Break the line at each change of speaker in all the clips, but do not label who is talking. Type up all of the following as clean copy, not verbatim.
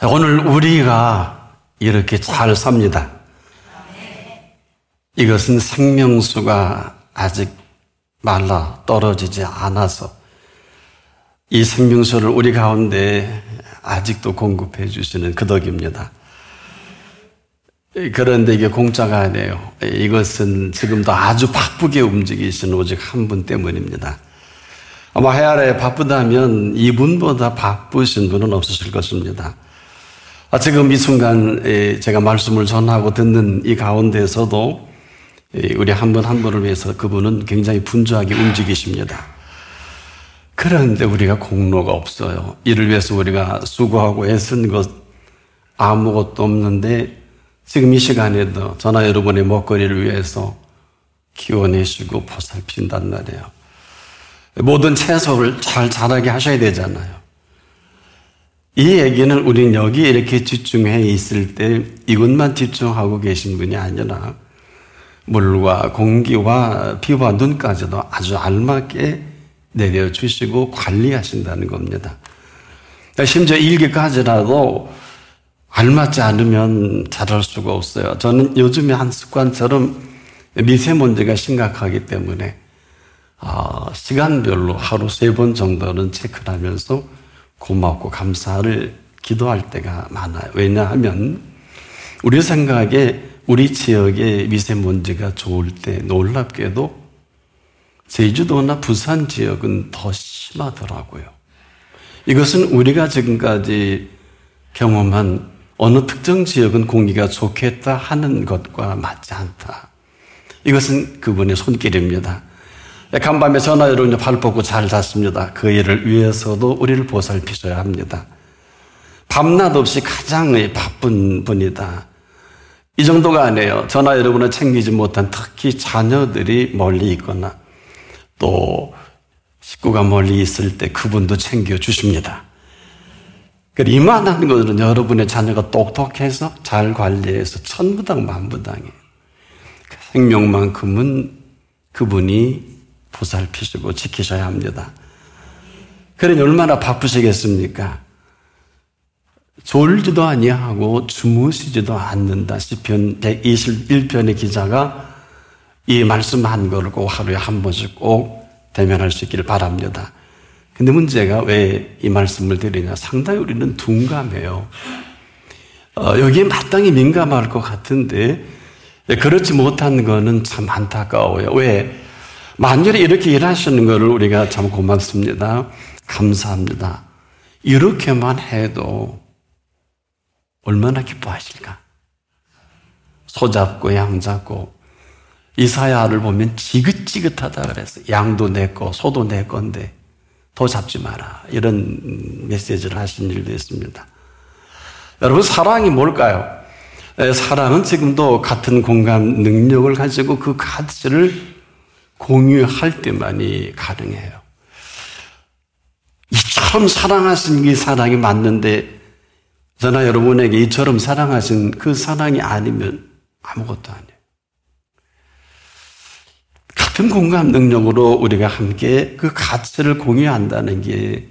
오늘 우리가 이렇게 잘 삽니다. 이것은 생명수가 아직 말라 떨어지지 않아서 이 생명수를 우리 가운데 아직도 공급해 주시는 그 덕입니다. 그런데 이게 공짜가 아니에요. 이것은 지금도 아주 바쁘게 움직이시는 오직 한 분 때문입니다. 아마 해아래 바쁘다면 이분보다 바쁘신 분은 없으실 것입니다. 지금 이 순간 제가 말씀을 전하고 듣는 이 가운데에서도 우리 한 분 한 분을 위해서 그분은 굉장히 분주하게 움직이십니다. 그런데 우리가 공로가 없어요. 이를 위해서 우리가 수고하고 애쓴 것 아무것도 없는데 지금 이 시간에도 저나 여러분의 먹거리를 위해서 키워내시고 보살핀단 말이에요. 모든 채소를 잘 자라게 하셔야 되잖아요. 이 얘기는 우리는 여기 이렇게 집중해 있을 때 이것만 집중하고 계신 분이 아니라 물과 공기와 비와 눈까지도 아주 알맞게 내려주시고 관리하신다는 겁니다. 심지어 일기까지라도 알맞지 않으면 자랄 수가 없어요. 저는 요즘에 한 습관처럼 미세먼지가 심각하기 때문에 시간별로 하루 3번 정도는 체크를 하면서 고맙고 감사를 기도할 때가 많아요. 왜냐하면 우리 생각에 우리 지역의 미세먼지가 좋을 때 놀랍게도 제주도나 부산 지역은 더 심하더라고요. 이것은 우리가 지금까지 경험한 어느 특정 지역은 공기가 좋겠다 하는 것과 맞지 않다. 이것은 그분의 손길입니다. 간밤에 전화 여러분이 발 뻗고 잘 잤습니다. 그 일을 위해서도 우리를 보살피셔야 합니다. 밤낮 없이 가장 바쁜 분이다. 이 정도가 아니에요. 저나 여러분을 챙기지 못한 특히 자녀들이 멀리 있거나 또 식구가 멀리 있을 때 그분도 챙겨주십니다. 이만한 것은 여러분의 자녀가 똑똑해서 잘 관리해서 천부당 만부당이에요. 생명만큼은 그분이 보살피시고 지키셔야 합니다. 그러니 얼마나 바쁘시겠습니까? 졸지도 아니하고 주무시지도 않는다. 시편 121편의 기자가 이 말씀한 걸 꼭 하루에 한 번씩 꼭 대면할 수 있기를 바랍니다. 근데 문제가 왜 이 말씀을 드리냐? 상당히 우리는 둔감해요. 여기에 마땅히 민감할 것 같은데 그렇지 못한 거는 참 안타까워요. 왜? 만일에 이렇게 일하시는 것을 우리가 참 고맙습니다. 감사합니다. 이렇게만 해도 얼마나 기뻐하실까? 소 잡고 양 잡고 이사야를 보면 지긋지긋하다 그랬어요. 양도 내 거, 소도 내 건데 더 잡지 마라. 이런 메시지를 하신 일도 있습니다. 여러분, 사랑이 뭘까요? 사랑은 지금도 같은 공감 능력을 가지고 그 가치를 공유할 때만이 가능해요. 이처럼 사랑하신 이 사랑이 맞는데 저나 여러분에게 이처럼 사랑하신 그 사랑이 아니면 아무것도 아니에요. 같은 공감 능력으로 우리가 함께 그 가치를 공유한다는 게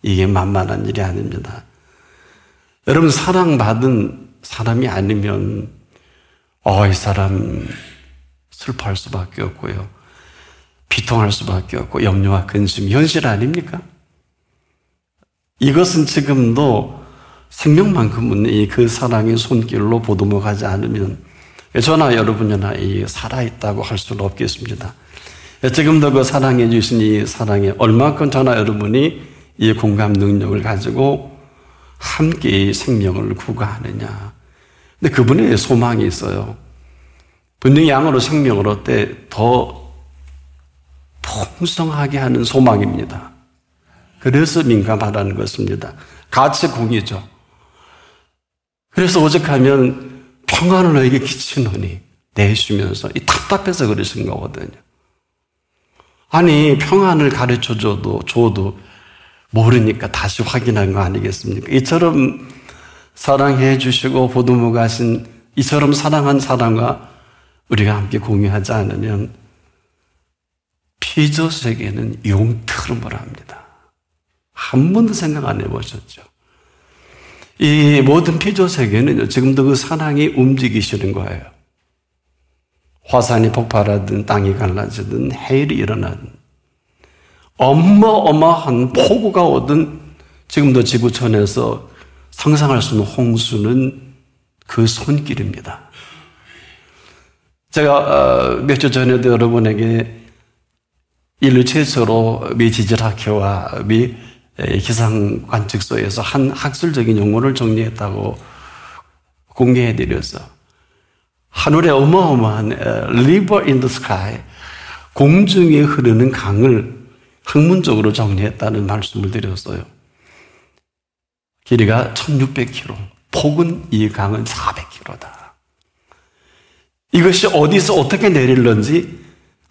이게 만만한 일이 아닙니다. 여러분, 사랑받은 사람이 아니면 이 사람 슬퍼할 수밖에 없고요. 비통할 수밖에 없고 염려와 근심이 현실 아닙니까? 이것은 지금도 생명만큼은 그 사랑의 손길로 보듬어 가지 않으면 저나 여러분이나 살아있다고 할 수는 없겠습니다. 지금도 그 사랑해 주신 이 사랑에 얼마큼 저나 여러분이 이 공감 능력을 가지고 함께 생명을 구가하느냐. 근데 그분의 소망이 있어요. 분명히 양으로 생명을 얻되 더 풍성하게 하는 소망입니다. 그래서 민감하다는 것입니다. 같이 공이죠. 그래서 오죽하면 평안을 너에게 끼치노니 내쉬면서 답답해서 그러신 거거든요. 아니, 평안을 가르쳐줘도 모르니까 다시 확인한 거 아니겠습니까? 이처럼 사랑해 주시고 보듬어 가신 이처럼 사랑한 사람과 우리가 함께 공유하지 않으면 피조세계는 용트름을 합니다. 한 번도 생각 안 해보셨죠? 이 모든 피조 세계는 지금도 그 사랑이 움직이시는 거예요. 화산이 폭발하든 땅이 갈라지든 해일이 일어나든 어마어마한 폭우가 오든 지금도 지구촌에서 상상할 수 있는 홍수는 그 손길입니다. 제가 몇 주 전에도 여러분에게 인류 최초로 미 지질학회와 미 기상관측소에서 한 학술적인 용어를 정리했다고 공개해드려서 하늘에 어마어마한 river in the sky, 공중에 흐르는 강을 학문적으로 정리했다는 말씀을 드렸어요. 길이가 1600km, 폭은 이 강은 400km다. 이것이 어디서 어떻게 내릴는지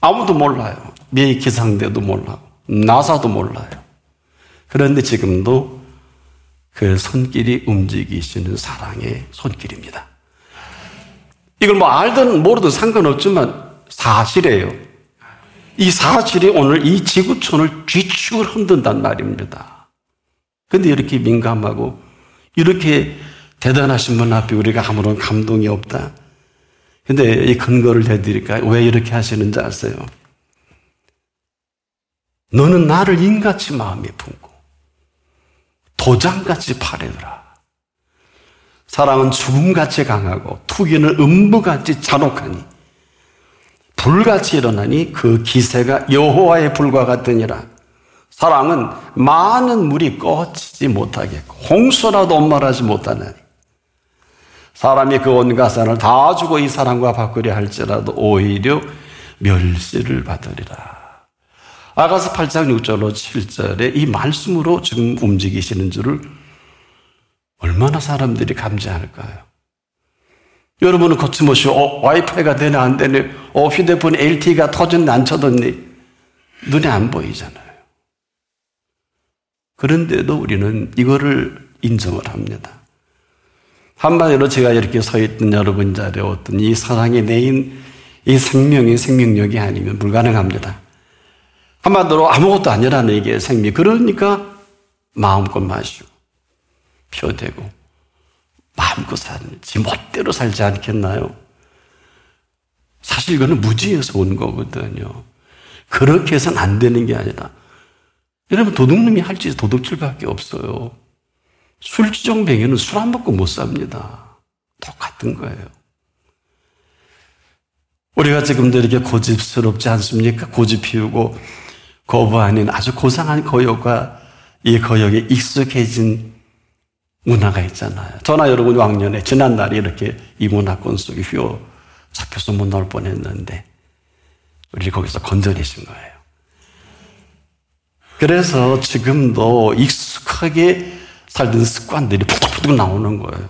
아무도 몰라요. 미 기상대도 몰라요. 나사도 몰라요. 그런데 지금도 그 손길이 움직이시는 사랑의 손길입니다. 이걸 뭐 알든 모르든 상관없지만 사실이에요. 이 사실이 오늘 이 지구촌을 뒤축을 흔든단 말입니다. 그런데 이렇게 민감하고 이렇게 대단하신 분 앞에 우리가 아무런 감동이 없다. 근데 이 근거를 대드릴까요? 왜 이렇게 하시는지 아세요? 너는 나를 인같이 마음에 품고 도장같이 파래더라. 사랑은 죽음같이 강하고 투기는 음부같이 잔혹하니 불같이 일어나니 그 기세가 여호와의 불과 같으니라. 사랑은 많은 물이 꺼지지 못하겠고 홍수라도 엄말하지 못하나니 사람이 그 온 가산을 다 주고 이 사랑과 바꾸려 할지라도 오히려 멸시를 받으리라. 아가서 8장 6절로 7절에 이 말씀으로 지금 움직이시는 줄을 얼마나 사람들이 감지할까요? 여러분은 거침없이 와이파이가 되네 안 되네, 휴대폰 LTE가 터졌네 안 터졌네, 눈에 안 보이잖아요. 그런데도 우리는 이거를 인정을 합니다. 한마디로 제가 이렇게 서 있던 여러분 자리에 어떤 이 사랑이 내인 이 생명의 생명력이 아니면 불가능합니다. 한마디로 아무것도 아니라는 이게 생명. 그러니까 마음껏 마시고 표대고 마음껏 살지 멋대로 살지 않겠나요? 사실 이거는 무지에서 온 거거든요. 그렇게 해서는 안 되는 게 아니라 여러분 도둑놈이 할 짓이 도둑질밖에 없어요. 술주정뱅이는 술 안 먹고 못 삽니다. 똑같은 거예요. 우리가 지금도 이렇게 고집스럽지 않습니까? 고집 피우고 거부 아닌 아주 고상한 거역과 이 거역에 익숙해진 문화가 있잖아요. 저나 여러분 왕년에 지난날에 이렇게 이 문화권 속에 휘어 잡혀서 못 나올 뻔했는데 우리 거기서 건져내신 거예요. 그래서 지금도 익숙하게 살던 습관들이 푹푹 나오는 거예요.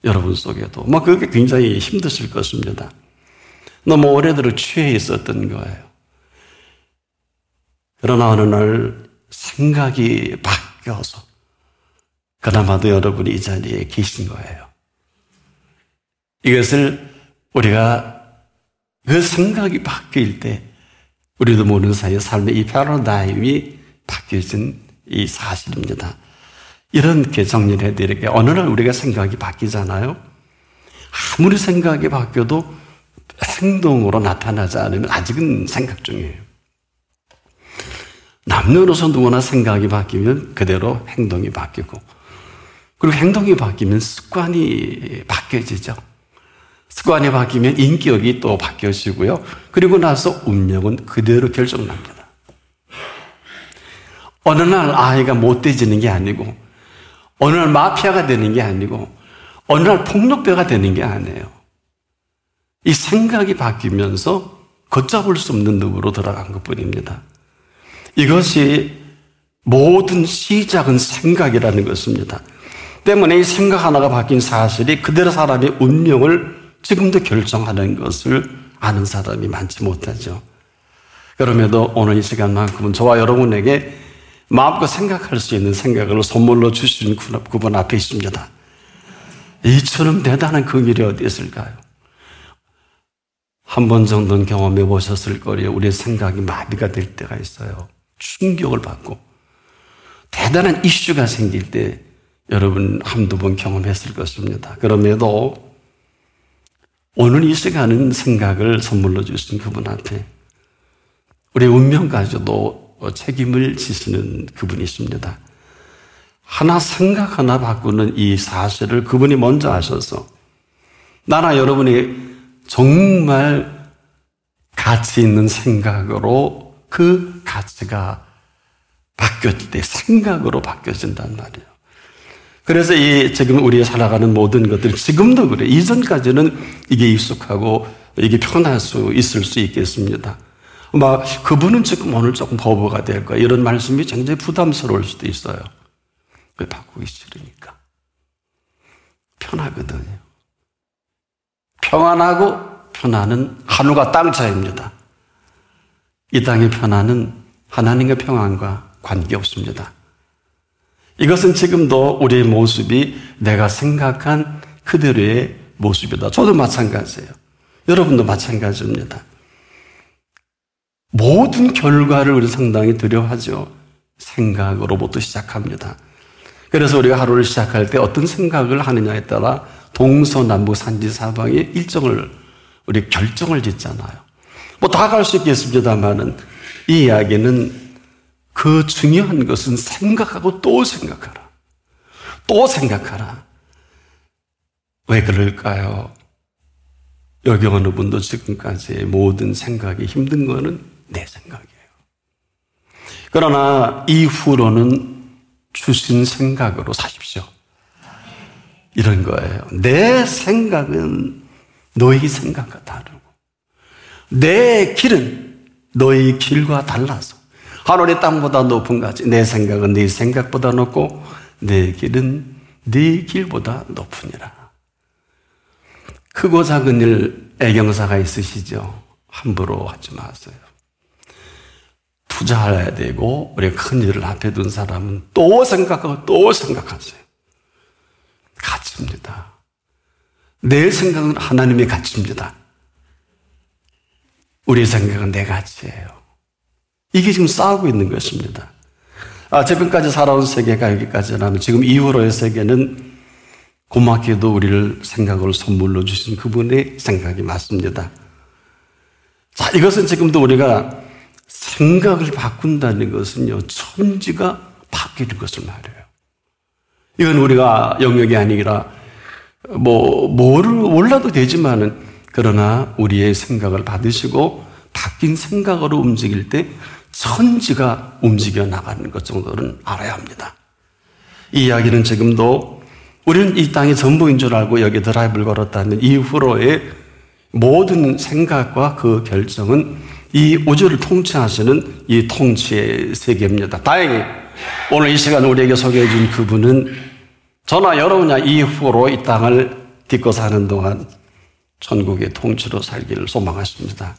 여러분 속에도. 그게 굉장히 힘드실 것입니다. 너무 오래도록 취해 있었던 거예요. 그러나 어느 날 생각이 바뀌어서 그나마도 여러분이 이 자리에 계신 거예요. 이것을 우리가 그 생각이 바뀔 때 우리도 모르는 사이에 삶의 이 패러다임이 바뀌어진 이 사실입니다. 이렇게 정리를 해드릴게요. 어느 날 우리가 생각이 바뀌잖아요. 아무리 생각이 바뀌어도 행동으로 나타나지 않으면 아직은 생각 중이에요. 남녀노소 누구나 생각이 바뀌면 그대로 행동이 바뀌고, 그리고 행동이 바뀌면 습관이 바뀌어지죠. 습관이 바뀌면 인격이 또 바뀌어지고요. 그리고 나서 운명은 그대로 결정납니다. 어느 날 아이가 못돼지는 게 아니고, 어느 날 마피아가 되는 게 아니고, 어느 날 폭력배가 되는 게 아니에요. 이 생각이 바뀌면서 걷잡을 수 없는 늪으로 들어간 것뿐입니다. 이것이 모든 시작은 생각이라는 것입니다. 때문에 이 생각 하나가 바뀐 사실이 그대로 사람의 운명을 지금도 결정하는 것을 아는 사람이 많지 못하죠. 그럼에도 오늘 이 시간만큼은 저와 여러분에게 마음껏 생각할 수 있는 생각을 선물로 주신 그분 앞에 있습니다. 이처럼 대단한 그 일이 어디 있을까요? 한 번 정도는 경험해 보셨을 거예요. 우리의 생각이 마비가 될 때가 있어요. 충격을 받고 대단한 이슈가 생길 때 여러분 한두 번 경험했을 것입니다. 그럼에도 오늘 이 시간은 생각을 선물로 주신 그분 앞에 우리의 운명까지도 책임을 지시는 그분이 있습니다. 하나 생각 하나 바꾸는 이 사실을 그분이 먼저 하셔서 나나 여러분이 정말 가치 있는 생각으로 그 가치가 바뀌었을 때 생각으로 바뀌어진단 말이에요. 그래서 지금 우리가 살아가는 모든 것들이 지금도 그래. 이전까지는 이게 익숙하고 이게 편할 수 있을 수 있겠습니다. 그분은 지금 오늘 조금 버버가 될 거야. 이런 말씀이 굉장히 부담스러울 수도 있어요. 왜 바꾸기 싫으니까. 편하거든요. 평안하고 편안은 하늘과 땅 차이입니다. 이 땅의 편안은 하나님의 평안과 관계없습니다. 이것은 지금도 우리의 모습이 내가 생각한 그대로의 모습이다. 저도 마찬가지예요. 여러분도 마찬가지입니다. 모든 결과를 우리 상당히 두려워하죠. 생각으로부터 시작합니다. 그래서 우리가 하루를 시작할 때 어떤 생각을 하느냐에 따라 동서남북 산지사방의 일정을 우리 결정을 짓잖아요. 다 갈 수 있겠습니다만은 이 이야기는 그 중요한 것은 생각하고 또 생각하라. 또 생각하라. 왜 그럴까요? 여기 어느 분도 지금까지의 모든 생각이 힘든 거는 내 생각이에요. 그러나 이후로는 주신 생각으로 사십시오. 이런 거예요. 내 생각은 너희 생각과 다르고 내 길은 너희 길과 달라서 하늘의 땅보다 높은 같이 내 생각은 네 생각보다 높고 내 길은 네 길보다 높으니라. 크고 작은 일 애경사가 있으시죠? 함부로 하지 마세요. 투자해야 되고 우리가 큰 일을 앞에 둔 사람은 또 생각하고 또 생각하세요. 가치입니다. 내 생각은 하나님의 가치입니다. 우리의 생각은 내 가치예요. 이게 지금 싸우고 있는 것입니다. 지금까지 살아온 세계가 여기까지라면 지금 이후로의 세계는 고맙게도 우리를 생각을 선물로 주신 그분의 생각이 맞습니다. 자, 이것은 지금도 우리가 생각을 바꾼다는 것은요, 천지가 바뀌는 것을 말해요. 이건 우리가 영역이 아니라 뭐를 몰라도 되지만은 그러나 우리의 생각을 받으시고 바뀐 생각으로 움직일 때 천지가 움직여 나가는 것 정도는 알아야 합니다. 이 이야기는 지금도 우리는 이 땅이 전부인 줄 알고 여기 드라이브를 걸었다면 이후로의 모든 생각과 그 결정은 이 우주를 통치하시는 이 통치의 세계입니다. 다행히 오늘 이 시간 우리에게 소개해 준 그분은 저나 여러분이 이후로 이 땅을 딛고 사는 동안 천국의 통치로 살기를 소망하십니다.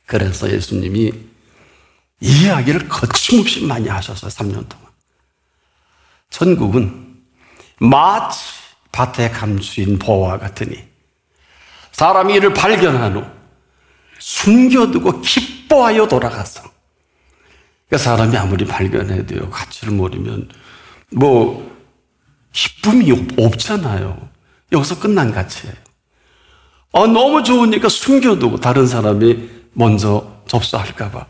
그래서 예수님이 이 이야기를 거침없이 많이 하셨어요. 3년 동안. 천국은 마치 밭에 감추인 보화와 같으니 사람이 이를 발견한 후 숨겨두고 기뻐하여 돌아가서, 그러니까 사람이 아무리 발견해도요, 가치를 모르면 기쁨이 없잖아요. 여기서 끝난 가치예요. 너무 좋으니까 숨겨두고 다른 사람이 먼저 접수할까봐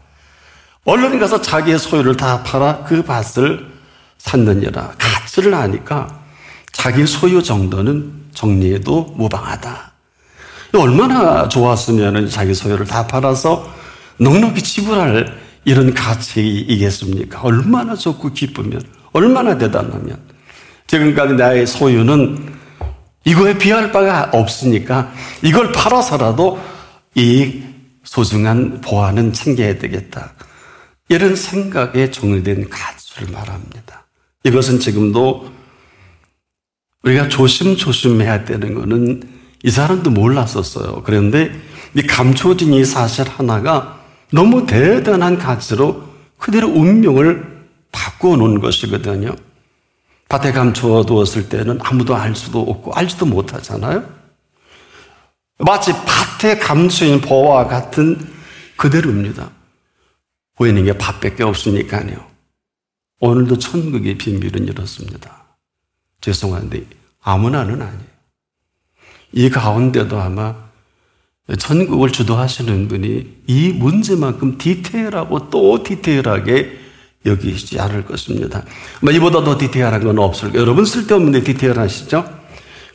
얼른 가서 자기의 소유를 다 팔아 그 밭을 샀느니라. 가치를 아니까 자기 소유 정도는 정리해도 무방하다. 얼마나 좋았으면 자기 소유를 다 팔아서 넉넉히 지불할 이런 가치이겠습니까? 얼마나 좋고 기쁘면, 얼마나 대단하면. 지금까지 나의 소유는 이거에 비할 바가 없으니까 이걸 팔아서라도 이 소중한 보화는 챙겨야 되겠다. 이런 생각에 정리된 가치를 말합니다. 이것은 지금도 우리가 조심조심해야 되는 것은 이 사람도 몰랐었어요. 그런데 이 감춰진 이 사실 하나가 너무 대단한 가치로 그대로 운명을 바꾸어 놓은 것이거든요. 밭에 감춰 두었을 때는 아무도 알 수도 없고 알지도 못하잖아요. 마치 밭에 감춰진 보화와 같은 그대로입니다. 보이는 게 밭밖에 없으니까요. 오늘도 천국의 비밀은 이렇습니다. 죄송한데 아무나는 아니에요. 이 가운데도 아마 천국을 주도하시는 분이 이 문제만큼 디테일하고 또 디테일하게 여기지 않을 것입니다. 이보다 더 디테일한 건 없을 거예요. 여러분 쓸데없는데 디테일하시죠?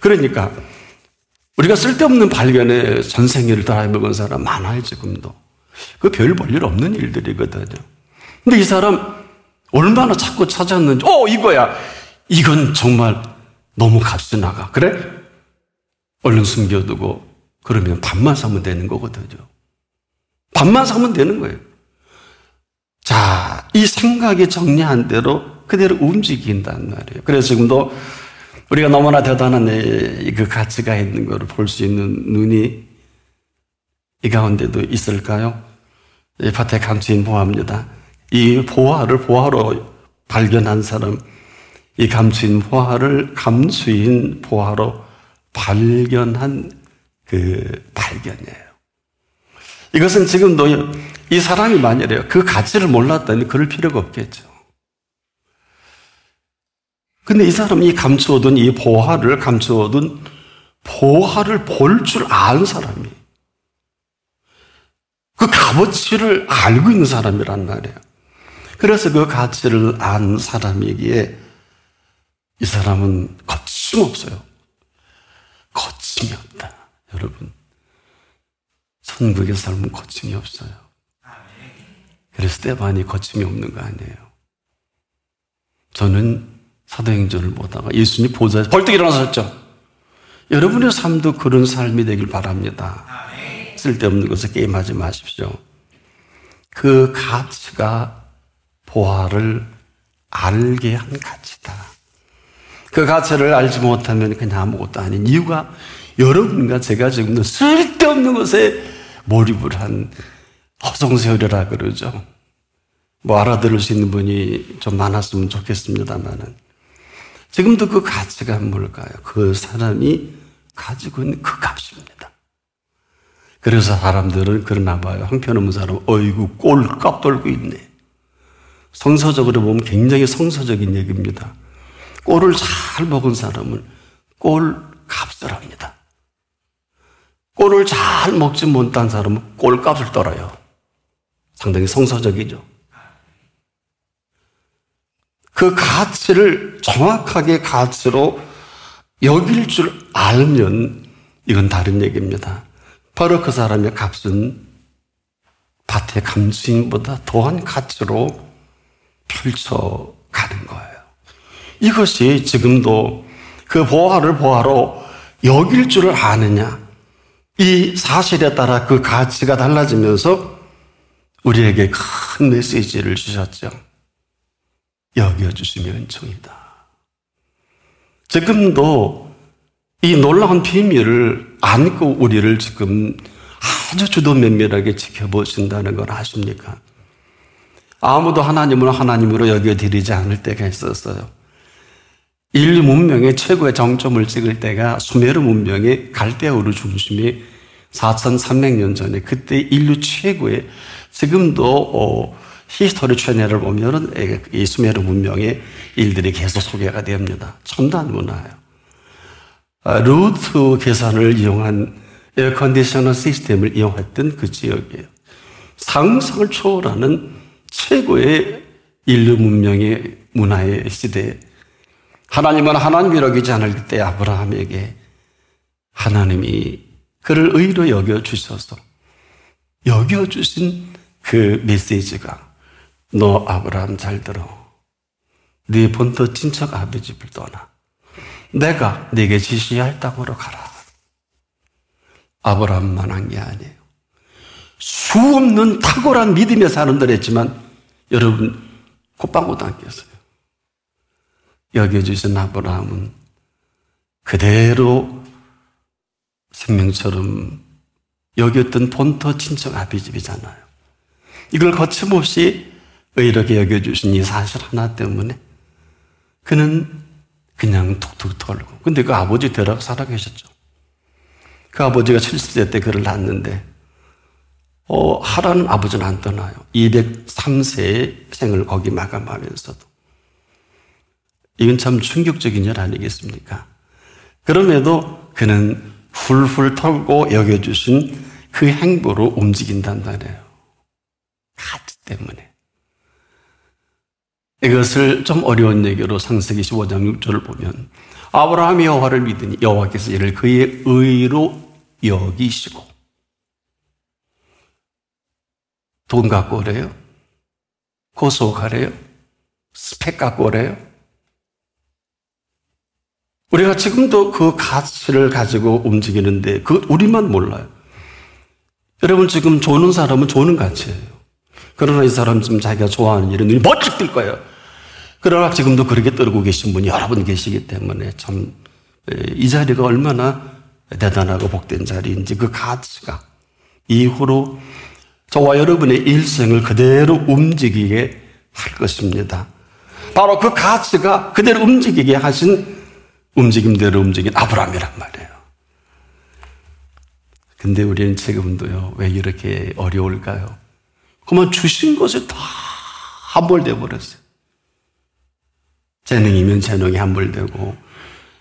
그러니까 우리가 쓸데없는 발견에 전생일을 다 해먹은 사람 많아요, 지금도. 그 별 볼 일 없는 일들이거든요. 근데 이 사람 얼마나 자꾸 찾았는지, 이거야. 이건 정말 너무 값이 나가. 그래? 얼른 숨겨두고, 그러면 밥만 사면 되는 거거든요. 밥만 사면 되는 거예요. 자, 이 생각이 정리한 대로 그대로 움직인단 말이에요. 그래서 지금도 우리가 너무나 대단한 그 가치가 있는 것을 볼 수 있는 눈이 이 가운데도 있을까요? 이 밭에 감추인 보화입니다. 이 보화를 보화로 발견한 사람, 이 감추인 보화를 감추인 보화로 발견한 그 발견이에요. 이것은 지금도 이 사람이 만약에 그 가치를 몰랐다니 그럴 필요가 없겠죠. 근데 이 사람이 감추어둔 이 보화를 감추어둔 보화를 볼 줄 아는 사람이 그 값어치를 알고 있는 사람이란 말이에요. 그래서 그 가치를 안 사람이기에 이 사람은 거침없어요. 거침이 없다. 여러분, 천국의 삶은 거침이 없어요. 그래서 스데반이 거침이 없는 거 아니에요. 저는 사도행전을 보다가 예수님 보좌에서 벌떡 일어나셨죠. 여러분의 삶도 그런 삶이 되길 바랍니다. 쓸데없는 것에 게임하지 마십시오. 그 가치가 보화를 알게 한 가치다. 그 가치를 알지 못하면 그냥 아무것도 아닌 이유가 여러분과 제가 지금 쓸데없는 것에 몰입을 한 허송세월이라 그러죠. 알아들을 수 있는 분이 좀 많았으면 좋겠습니다만은 지금도 그 가치가 뭘까요? 그 사람이 가지고 있는 그 값입니다. 그래서 사람들은 그러나 봐요. 형편없는 사람은 어이구 꼴값 돌고 있네. 성서적으로 보면 굉장히 성서적인 얘기입니다. 꼴을 잘 먹은 사람은 꼴값을 합니다. 꼴을 잘 먹지 못한 사람은 꼴값을 떨어요. 상당히 성서적이죠. 그 가치를 정확하게 가치로 여길 줄 알면 이건 다른 얘기입니다. 바로 그 사람의 값은 밭의 감추인보다 더한 가치로 펼쳐가는 거예요. 이것이 지금도 그 보화를 보화로 여길 줄 아느냐, 이 사실에 따라 그 가치가 달라지면서 우리에게 큰 메시지를 주셨죠. 여겨주시면 은총이다. 지금도 이 놀라운 비밀을 안고 우리를 지금 아주 주도 면밀하게 지켜보신다는 걸 아십니까? 아무도 하나님을 하나님으로 여겨드리지 않을 때가 있었어요. 인류 문명의 최고의 정점을 찍을 때가 수메르 문명의 갈대아우르 중심이 4300년 전에 그때 인류 최고의 지금도 히스토리 채널을 보면은 이 수메르 문명의 일들이 계속 소개가 됩니다. 첨단 문화예요. 루트 계산을 이용한 에어컨디셔너 시스템을 이용했던 그 지역이에요. 상상을 초월하는 최고의 인류 문명의 문화의 시대에 하나님은 하나님이라고 여기지 않을 때 아브라함에게 하나님이 그를 의로 여겨주셔서 여겨주신 그 메시지가 너 아브라함 잘 들어. 네 본토 친척 아버지 집을 떠나. 내가 네게 지시할 땅으로 가라. 아브라함만 한 게 아니에요. 수 없는 탁월한 믿음의 사람들 했지만 여러분 콧방울도 안 꼈어요. 여겨주신 아브라함은 그대로 생명처럼 여겼던 본토 친척 아비 집이잖아요. 이걸 거침없이 의롭게 여겨주신 이 사실 하나 때문에 그는 그냥 툭툭 털고. 근데 그 아버지 되라고 살아계셨죠. 그 아버지가 70세 때 그를 낳았는데 하라는 아버지는 안 떠나요. 203세의 생을 거기 마감하면서도 이건 참 충격적인 일 아니겠습니까? 그럼에도 그는 훌훌 털고 여겨주신 그 행보로 움직인단 말이에요. 가치 때문에. 이것을 좀 어려운 얘기로 창세기 15장 6절을 보면 아브라함이 여호와를 믿으니 여호와께서 이를 그의 의로 여기시고. 돈 갖고 오래요? 고소 가래요? 스펙 갖고 오래요? 우리가 지금도 그 가치를 가지고 움직이는데 그 우리만 몰라요. 여러분 지금 조는 사람은 조는 가치예요. 그러나 이 사람 지금 자기가 좋아하는 일은 눈이 번쩍 뜰 거예요. 그러나 지금도 그렇게 떨고 계신 분이 여러분 계시기 때문에 참 이 자리가 얼마나 대단하고 복된 자리인지 그 가치가 이후로 저와 여러분의 일생을 그대로 움직이게 할 것입니다. 바로 그 가치가 그대로 움직이게 하신 움직임대로 움직인 아브라함이란 말이에요. 근데 우리는 지금도요, 왜 이렇게 어려울까요? 그만 주신 것이 다 함몰되어 버렸어요. 재능이면 재능이 함몰되고,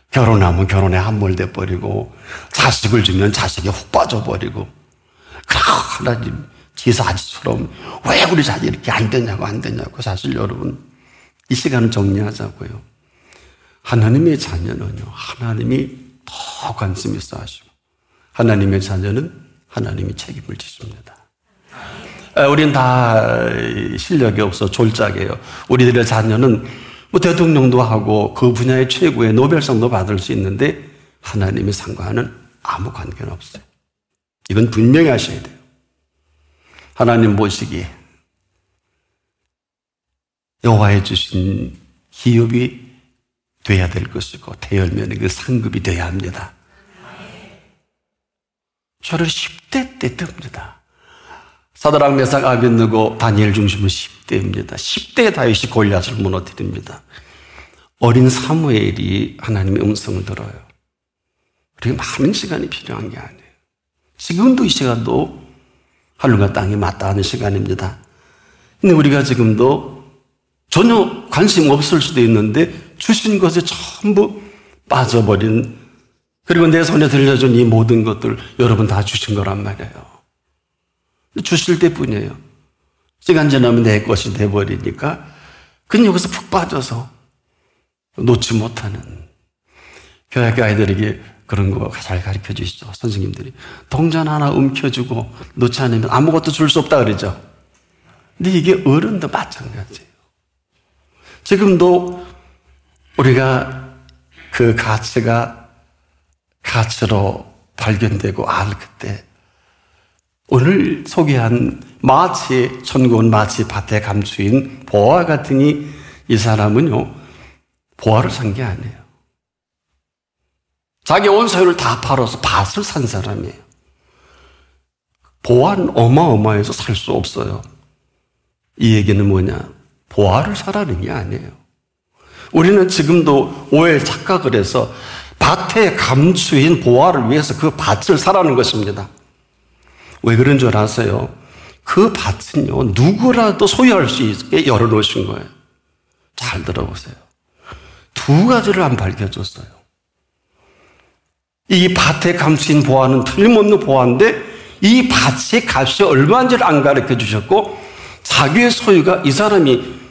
결혼하면 결혼에 함몰돼 버리고, 자식을 주면 자식이 훅 빠져버리고, 하나님 지사지처럼 왜 우리 자식 이렇게 안 되냐고. 사실 여러분, 이 시간을 정리하자고요. 하나님의 자녀는요, 하나님이 더 관심 있어 하시고, 하나님의 자녀는 하나님이 책임을 지십니다. 우린 다 실력이 없어 졸작이에요. 우리들의 자녀는 뭐 대통령도 하고 그 분야의 최고의 노벨상도 받을 수 있는데 하나님의 상과는 아무 관계는 없어요. 이건 분명히 하셔야 돼요. 하나님 보시기에 여호와의 주신 기업이 돼야 될 것이고 대열면에 그 상급이 돼야 합니다. 저를 10대 때 뜹니다. 사드락 메삭 아벳느고 다니엘 중심은 10대입니다. 10대에 다윗이 골리앗을 무너뜨립니다. 어린 사무엘이 하나님의 음성을 들어요. 우리가 많은 시간이 필요한 게 아니에요. 지금도 이 시간도 하늘과 땅이 맞닿는 시간입니다. 근데 우리가 지금도 전혀 관심 없을 수도 있는데 주신 것에 전부 빠져버린, 그리고 내 손에 들려준 이 모든 것들 여러분 다 주신 거란 말이에요. 주실 때뿐이에요. 시간 지나면 내 것이 돼버리니까 그냥 여기서 푹 빠져서 놓지 못하는. 교회학교 아이들에게 그런 거 잘 가르쳐 주시죠. 선생님들이 동전 하나 움켜주고 놓지 않으면 아무것도 줄 수 없다 그러죠. 근데 이게 어른도 마찬가지예요. 지금도 우리가 그 가치가 가치로 발견되고 그때 오늘 소개한 마치 천국은 마치 밭에 감추인 보화 같으니 이 사람은요 보화를 산 게 아니에요. 자기 온 소유를 다 팔아서 밭을 산 사람이에요. 보화는 어마어마해서 살 수 없어요. 이 얘기는 뭐냐? 보화를 사라는 게 아니에요. 우리는 지금도 오해 착각을 해서 밭에 감추인 보화를 위해서 그 밭을 사라는 것입니다. 왜 그런 줄 아세요? 그 밭은요, 누구라도 소유할 수 있게 열어놓으신 거예요. 잘 들어보세요. 두 가지를 안 밝혀줬어요. 이 밭에 감추인 보화는 틀림없는 보화인데 이 밭의 값이 얼마인지를 안 가르쳐 주셨고 자기의 소유가 이 사람이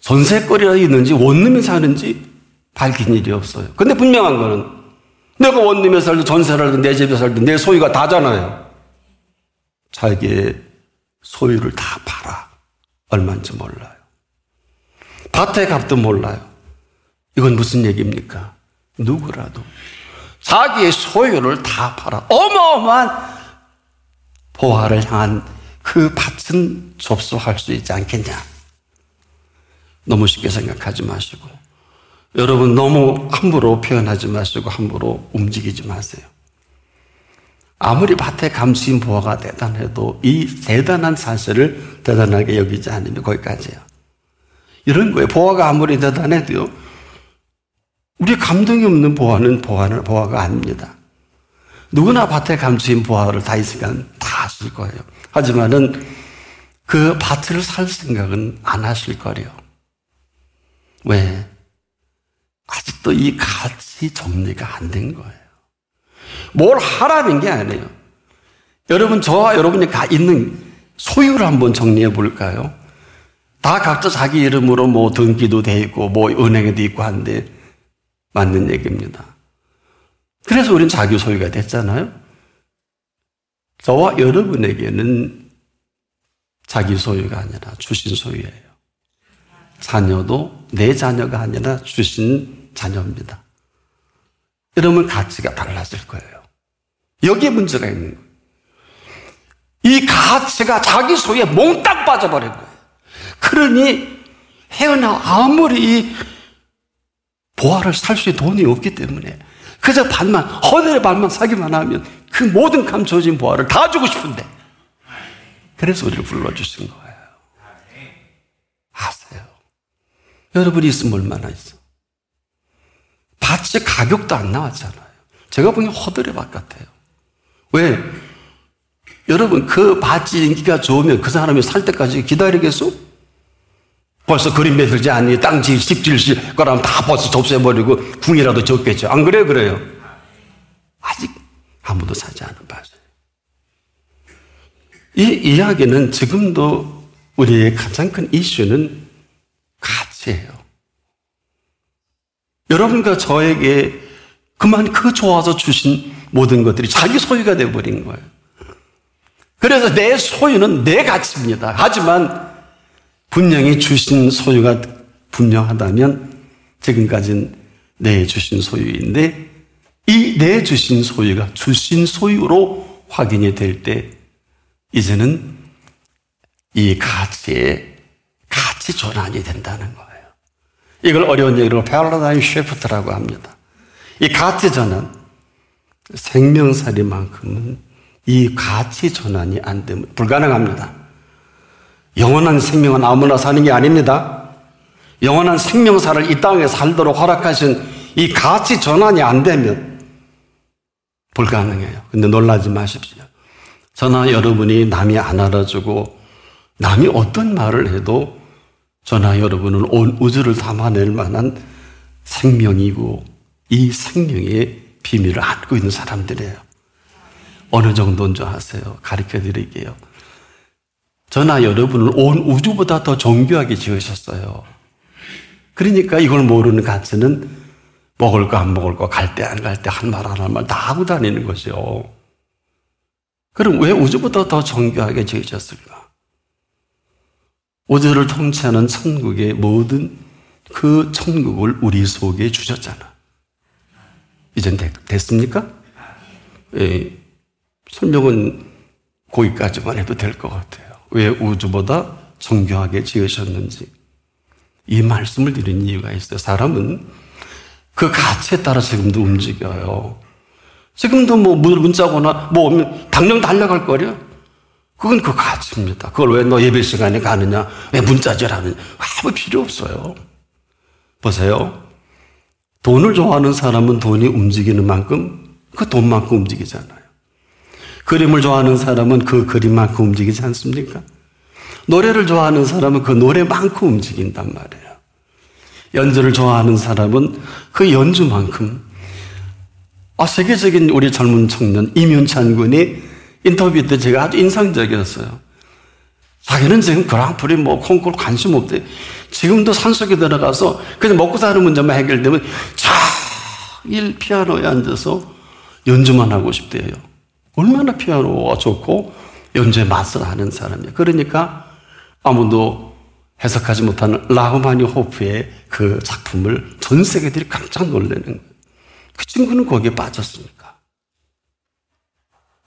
전세거리가 있는지 원룸에 사는지 밝힌 일이 없어요. 근데 분명한 거는 내가 원룸에 살든 전세를 살든 내 집에 살든 내 소유가 다잖아요. 자기의 소유를 다 팔아. 얼마인지 몰라요. 밭의 값도 몰라요. 이건 무슨 얘기입니까? 누구라도 자기의 소유를 다 팔아 어마어마한 보화를 향한 그 밭은 접수할 수 있지 않겠냐. 너무 쉽게 생각하지 마시고 여러분 너무 함부로 표현하지 마시고 함부로 움직이지 마세요. 아무리 밭에 감추인 보화가 대단해도 이 대단한 사실을 대단하게 여기지 않으면 거기까지예요. 이런 거예요. 보화가 아무리 대단해도요. 우리 감동이 없는 보화는 보화가 아닙니다. 누구나 밭에 감추인 보화를 다 이 시간 다 하실 거예요. 하지만은 그 밭을 살 생각은 안 하실 거래요. 왜? 아직도 이 가치 정리가 안 된 거예요. 뭘 하라는 게 아니에요. 여러분, 저와 여러분이 있는 소유를 한번 정리해 볼까요? 다 각자 자기 이름으로 뭐 등기도 돼 있고 뭐 은행에도 있고 한데 맞는 얘기입니다. 그래서 우리는 자기 소유가 됐잖아요. 저와 여러분에게는 자기 소유가 아니라 주신 소유예요. 자녀도 내 자녀가 아니라 주신 자녀입니다. 이러면 가치가 달라질 거예요. 여기에 문제가 있는 거예요. 이 가치가 자기 소유에 몽땅 빠져버린 거예요. 그러니 혜연아 아무리 이 보화를 살 수 있는 돈이 없기 때문에 그저 허들의 발만 사기만 하면 그 모든 감춰진 보화를 다 주고 싶은데 그래서 우리를 불러주신 거예요. 아세요? 여러분이 있으면 얼마나 있어? 밭의 가격도 안 나왔잖아요. 제가 보기엔 허들의 밭 같아요. 왜? 여러분 그 밭이 인기가 좋으면 그 사람이 살 때까지 기다리겠어? 벌써 그림 매들지 않니? 땅지 집질실 거라면 다 벌써 접수해버리고 궁이라도 졌겠죠. 안 그래요? 그래요? 아직 아무도 사지 않은 밭이에요. 이 이야기는 지금도 우리의 가장 큰 이슈는 가치예요. 여러분과 저에게 그 좋아서 주신 모든 것들이 자기 소유가 되어버린 거예요. 그래서 내 소유는 내 가치입니다. 하지만 분명히 주신 소유가 분명하다면 지금까지는 내 주신 소유인데 이 내 주신 소유가 주신 소유로 확인이 될 때 이제는 이 가치의 가치 전환이 된다는 거예요. 이걸 어려운 얘기로 패러다임 쉬프트라고 합니다. 이 가치 전환, 생명살이만큼은 이 가치 전환이 안 되면 불가능합니다. 영원한 생명은 아무나 사는 게 아닙니다. 영원한 생명사를 이 땅에 살도록 허락하신 이 가치 전환이 안 되면 불가능해요. 근데 놀라지 마십시오. 저나 여러분이 남이 안 알아주고 남이 어떤 말을 해도 저나 여러분은 온 우주를 담아낼 만한 생명이고 이 생명의 비밀을 안고 있는 사람들이에요. 어느 정도인 줄 아세요? 가르쳐 드릴게요. 저나 여러분을 온 우주보다 더 정교하게 지으셨어요. 그러니까 이걸 모르는 가치는 먹을 거 안 먹을 거, 갈 때 안 갈 때 한 말 안 한 말 다 하고 다니는 거죠. 그럼 왜 우주보다 더 정교하게 지으셨을까? 우주를 통치하는 천국의 모든 그 천국을 우리 속에 주셨잖아. 이젠 됐습니까? 예, 설명은 거기까지만 해도 될 것 같아요. 왜 우주보다 정교하게 지으셨는지 이 말씀을 드린 이유가 있어요. 사람은 그 가치에 따라 지금도 움직여요. 지금도 뭐 문자거나 뭐 오면 당장 달려갈 거려. 그건 그 가치입니다. 그걸 왜 너 예배 시간에 가느냐, 왜 문자질 하느냐, 아무 필요 없어요. 보세요. 돈을 좋아하는 사람은 돈이 움직이는 만큼 그 돈만큼 움직이잖아요. 그림을 좋아하는 사람은 그 그림만큼 움직이지 않습니까? 노래를 좋아하는 사람은 그 노래만큼 움직인단 말이에요. 연주를 좋아하는 사람은 그 연주만큼. 세계적인 우리 젊은 청년 임윤찬 군이 인터뷰 때 제가 아주 인상적이었어요. 자기는 지금 그랑프리 콩쿠르 관심 없대. 지금도 산속에 들어가서 그냥 먹고 사는 문제만 해결되면 일 피아노에 앉아서 연주만 하고 싶대요. 얼마나 피아노가 좋고 연주에 맛을 아는 사람이에요. 그러니까 아무도 해석하지 못하는 라흐마니노프의 그 작품을 전 세계들이 깜짝 놀라는 거예요. 그 친구는 거기에 빠졌으니까.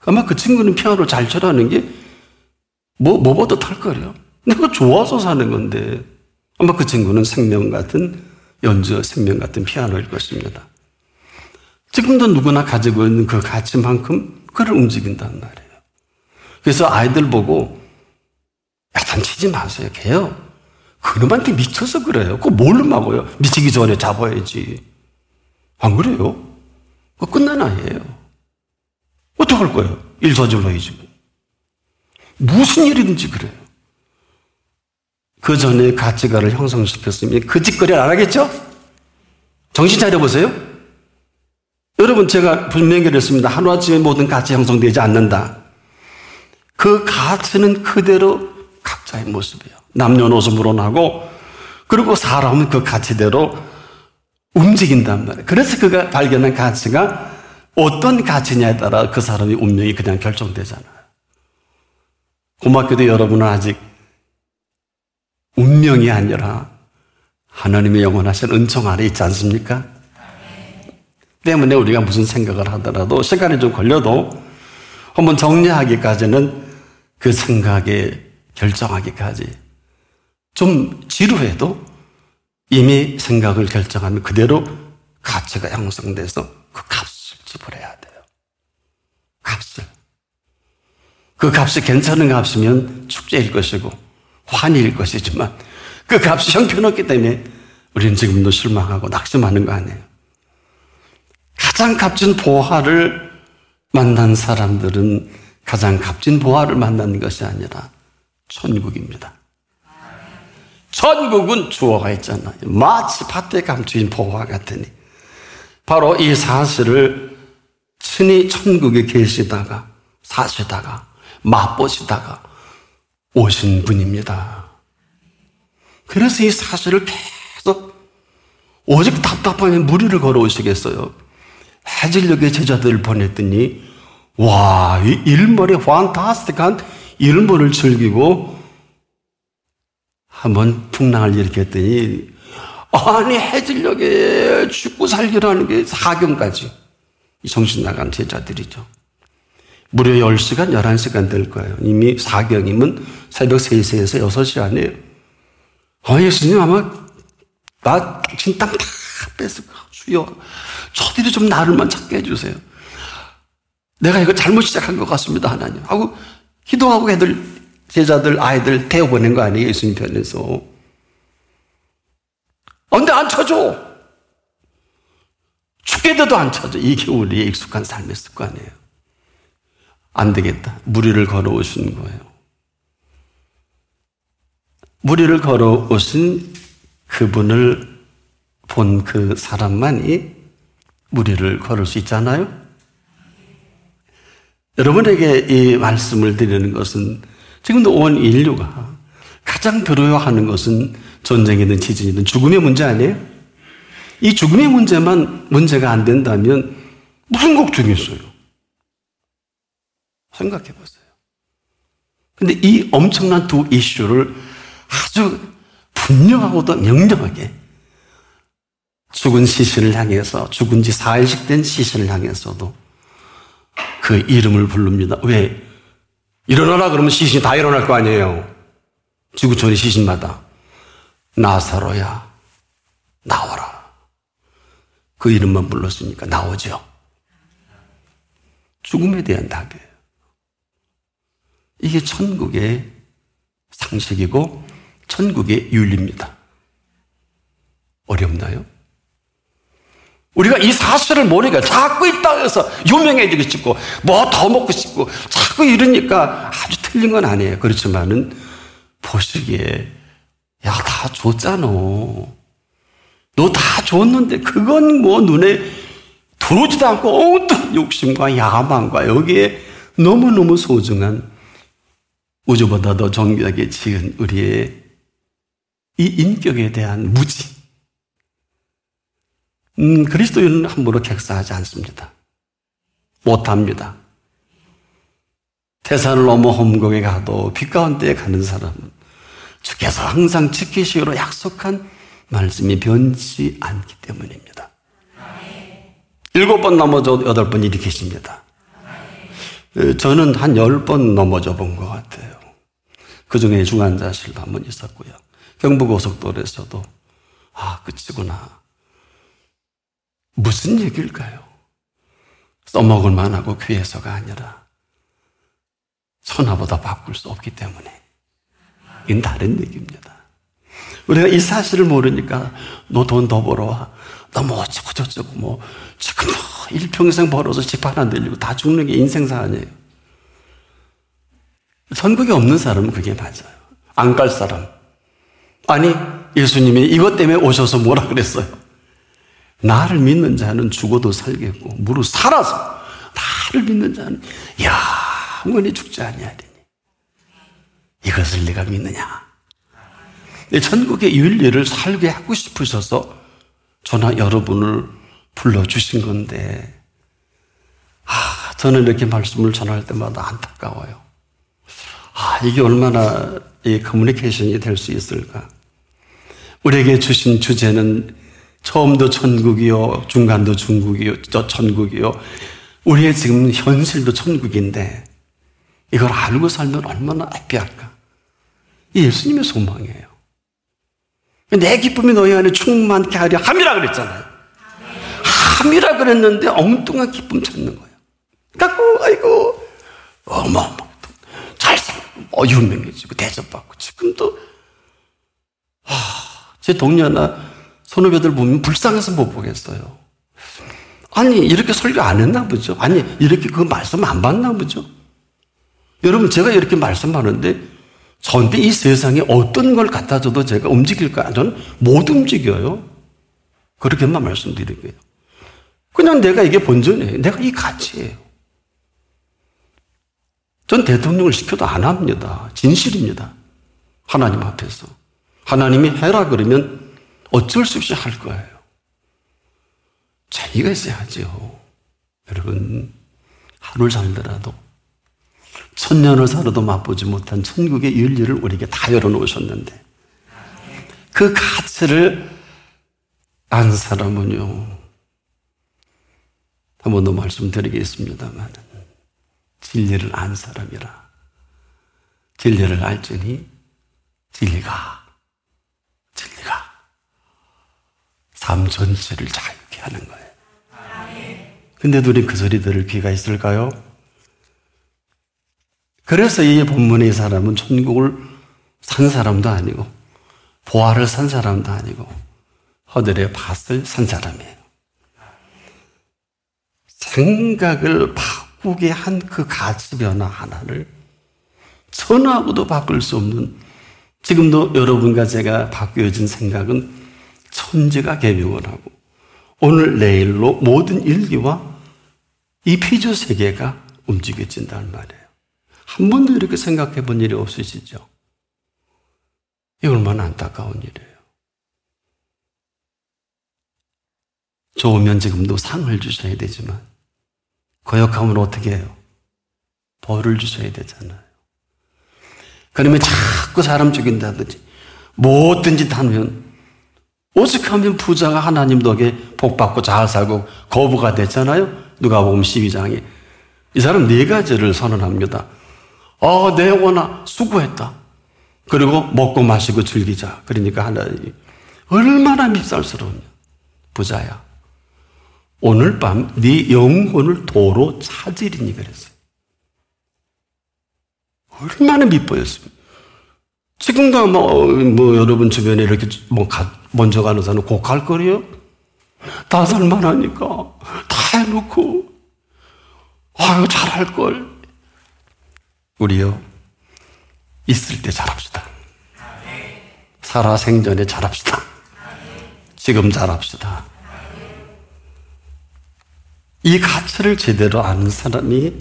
아마 그 친구는 피아노 잘 쳐라는 게 뭐보다 탈거려. 내가 좋아서 사는 건데 아마 그 친구는 생명 같은 연주, 생명 같은 피아노일 것입니다. 지금도 누구나 가지고 있는 그 가치만큼 그를 움직인단 말이에요. 그래서 아이들 보고 야단치지 마세요. 걔요. 그놈한테 미쳐서 그래요. 그거 뭘로 막아요? 미치기 전에 잡아야지. 안 그래요? 그거 끝난 아이예요. 어떡할 거예요? 일 저질러 해야지. 무슨 일이든지 그래요. 그 전에 가치관을 형성시켰으면 그 짓거리를 안 하겠죠? 정신 차려보세요. 여러분, 제가 분명히 그랬습니다. 하루아침에 모든 가치 형성되지 않는다. 그 가치는 그대로 각자의 모습이에요. 남녀노소 물어나고, 그리고 사람은 그 가치대로 움직인단 말이에요. 그래서 그가 발견한 가치가 어떤 가치냐에 따라 그 사람의 운명이 그냥 결정되잖아요. 고맙게도 여러분은 아직 운명이 아니라 하나님의 영원하신 은총 아래 있지 않습니까? 때문에 우리가 무슨 생각을 하더라도 시간이 좀 걸려도 한번 정리하기까지는 그 생각에 결정하기까지 좀 지루해도 이미 생각을 결정하면 그대로 가치가 형성돼서 그 값을 지불해야 돼요. 값을. 그 값이 괜찮은 값이면 축제일 것이고 환희일 것이지만 그 값이 형편없기 때문에 우리는 지금도 실망하고 낙심하는 거 아니에요. 가장 값진 보화를 만난 사람들은 가장 값진 보화를 만나는 것이 아니라 천국입니다. 천국은 주어가 있잖아요. 마치 밭에 감추인 보화 같으니 바로 이 사실을 친히 천국에 계시다가 사시다가 맛보시다가 오신 분입니다. 그래서 이 사실을 계속 오직 답답하면 무리를 걸어오시겠어요. 해질녘에 제자들을 보냈더니 와, 이 일몰에 판타스틱한 일몰을 즐기고 한번 풍랑을 일으켰더니 아니 해질녘에 죽고 살기라는 게 사경까지 정신 나간 제자들이죠. 무려 10시간, 11시간 될 거예요. 이미 사경이면 새벽 3시에서 6시 아니에요. 예수님 아마 나 진 땅 다 뺐을 거야. 주여, 저들이 좀 나를만 찾게 해주세요. 내가 이거 잘못 시작한 것 같습니다, 하나님. 하고 기도하고 애들, 제자들, 아이들 태워보낸 거 아니에요, 예수님 편에서. 근데 안 쳐줘. 죽게돼도 안 쳐줘. 이게 우리의 익숙한 삶의 습관이에요. 안 되겠다. 무리를 걸어오신 거예요. 무리를 걸어오신 그분을 본 그 사람만이 무리를 걸을 수 있잖아요. 여러분에게 이 말씀을 드리는 것은 지금도 온 인류가 가장 두려워하는 것은 전쟁이든 지진이든 죽음의 문제 아니에요? 이 죽음의 문제만 문제가 안 된다면 무슨 걱정이 있어요? 생각해 보세요. 근데 이 엄청난 두 이슈를 아주 분명하고도 명령하게 죽은 시신을 향해서, 죽은 지 4일씩 된 시신을 향해서도 그 이름을 부릅니다. 왜? 일어나라 그러면 시신이 다 일어날 거 아니에요. 지구촌의 시신마다. 나사로야, 나와라. 그 이름만 불렀으니까 나오죠. 죽음에 대한 답이에요. 이게 천국의 상식이고 천국의 윤리입니다. 어렵나요? 우리가 이 사실을 모르니까 자꾸 이 땅에서 유명해지고 싶고 뭐 더 먹고 싶고 자꾸 이러니까 아주 틀린 건 아니에요. 그렇지만은 보시기에 야, 다 줬잖아. 너 다 줬는데 그건 뭐 눈에 들어오지도 않고 엉뚱한 욕심과 야망과 여기에 너무너무 소중한 우주보다 더 정교하게 지은 우리의 이 인격에 대한 무지. 그리스도인은 함부로 객사하지 않습니다. 못합니다. 태산을 넘어 험곡에 가도 빛 가운데에 가는 사람은 주께서 항상 지키시기로 약속한 말씀이 변치 않기 때문입니다. 7번 넘어져도 8번 일으키십니다. 저는 한 10번 넘어져 본 것 같아요. 그 중에 중환자실도 한 번 있었고요. 경부고속도로에서도 끝이구나. 무슨 얘기일까요? 써먹을 만하고 귀해서가 아니라 천하보다 바꿀 수 없기 때문에 이건 다른 얘기입니다. 우리가 이 사실을 모르니까 너 돈 더 벌어와. 너 뭐 어쩌고 저쩌고 뭐 지금 뭐 일평생 벌어서 집 하나 늘리고 다 죽는 게 인생사 아니에요. 천국에 없는 사람은 그게 맞아요. 안 갈 사람. 아니 예수님이 이것 때문에 오셔서 뭐라 그랬어요? 나를 믿는 자는 죽어도 살겠고 무릇 살아서 나를 믿는 자는 영원히 죽지 아니하리니 이것을 네가 믿느냐? 천국의 윤리를 살게 하고 싶으셔서 저나 여러분을 불러주신 건데 저는 이렇게 말씀을 전할 때마다 안타까워요. 이게 얼마나 이 커뮤니케이션이 될 수 있을까? 우리에게 주신 주제는 처음도 천국이요, 중간도 천국이요, 우리의 지금 현실도 천국인데 이걸 알고 살면 얼마나 해피할까? 이 예수님의 소망이에요. 내 기쁨이 너희 안에 충만케 하려 함이라 그랬잖아요. 함이라 그랬는데 엉뚱한 기쁨 찾는 거예요. 갖고 아이고 잘살고 유명해지고 대접받고 지금도 제 동료나 선후배들 보면 불쌍해서 못 보겠어요. 아니 이렇게 설교 안 했나 보죠. 아니 이렇게 그 말씀 안 받나 보죠. 여러분 제가 이렇게 말씀하는데 저한테 이 세상에 어떤 걸 갖다 줘도 제가 움직일까? 저는 못 움직여요. 그렇게만 말씀드릴게요. 그냥 내가 이게 본전이에요. 내가 이 가치예요. 전 대통령을 시켜도 안 합니다. 진실입니다. 하나님 앞에서. 하나님이 해라 그러면 어쩔 수 없이 할 거예요. 재미가 있어야죠. 여러분, 하루를 살더라도 1000년을 살아도 맛보지 못한 천국의 윤리를 우리에게 다 열어놓으셨는데 그 가치를 안 사람은요, 한 번 더 말씀드리겠습니다만 진리를 안 사람이라 진리를 알지니 진리가 삶 전체를 자유케 하는 거예요. 근데도 우리 그 소리 들을 귀가 있을까요? 그래서 이 본문의 사람은 천국을 산 사람도 아니고 보화를 산 사람도 아니고 허들의 밭을 산 사람이에요. 생각을 바꾸게 한 그 가치 변화 하나를 천하고도 바꿀 수 없는, 지금도 여러분과 제가 바뀌어진 생각은 천지가 개명을 하고 오늘 내일로 모든 인류와 이 피조 세계가 움직여진다는 말이에요. 한 번도 이렇게 생각해 본 일이 없으시죠? 이게 얼마나 안타까운 일이에요. 좋으면 지금도 상을 주셔야 되지만 거역하면 어떻게 해요? 벌을 주셔야 되잖아요. 그러면 자꾸 사람 죽인다든지 뭐든지 하면 오죽하면 부자가 하나님 덕에 복받고 잘 살고 거부가 됐잖아요. 누가복음 12장에 이 사람 4가지를 선언합니다. 내 영혼아 수고했다. 그리고 먹고 마시고 즐기자. 그러니까 하나님이 얼마나 밉살스러우냐. 부자야, 오늘 밤 네 영혼을 도로 찾으리니 그랬어요. 얼마나 밉보였습니까? 지금도 아마 여러분 주변에 이렇게 먼저 가는 사람은 곡할 거리요? 다 살만하니까 다 해놓고 잘할걸. 우리요, 있을 때 잘합시다. 살아 생전에 잘합시다. 지금 잘합시다. 이 가치를 제대로 아는 사람이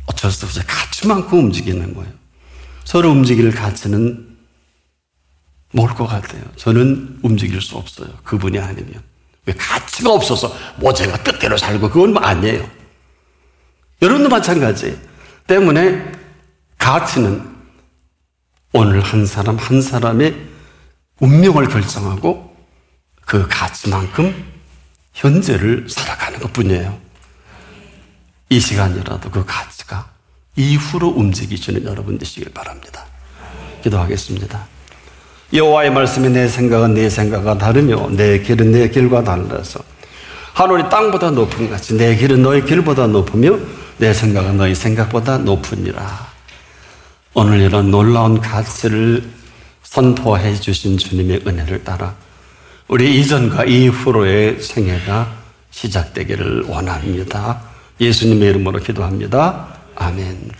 어쩔 수 없이 가치만큼 움직이는 거예요. 서로 움직일 가치는 뭘 것 같아요? 저는 움직일 수 없어요. 그분이 아니면. 왜? 가치가 없어서 제가 뜻대로 살고 그건 아니에요. 여러분도 마찬가지예요. 때문에 가치는 오늘 한 사람 한 사람의 운명을 결정하고 그 가치만큼 현재를 살아가는 것뿐이에요. 이 시간이라도 그 가치가 이후로 움직이시는 여러분 되시길 바랍니다. 기도하겠습니다. 여호와의 말씀이 내 생각은 내 생각과 다르며 내 길은 내 길과 달라서 하늘이 땅보다 높은 같이 내 길은 너희 길보다 높으며 내 생각은 너희 생각보다 높으니라. 오늘 이런 놀라운 가치를 선포해 주신 주님의 은혜를 따라 우리 이전과 이후로의 생애가 시작되기를 원합니다. 예수님의 이름으로 기도합니다. 아멘.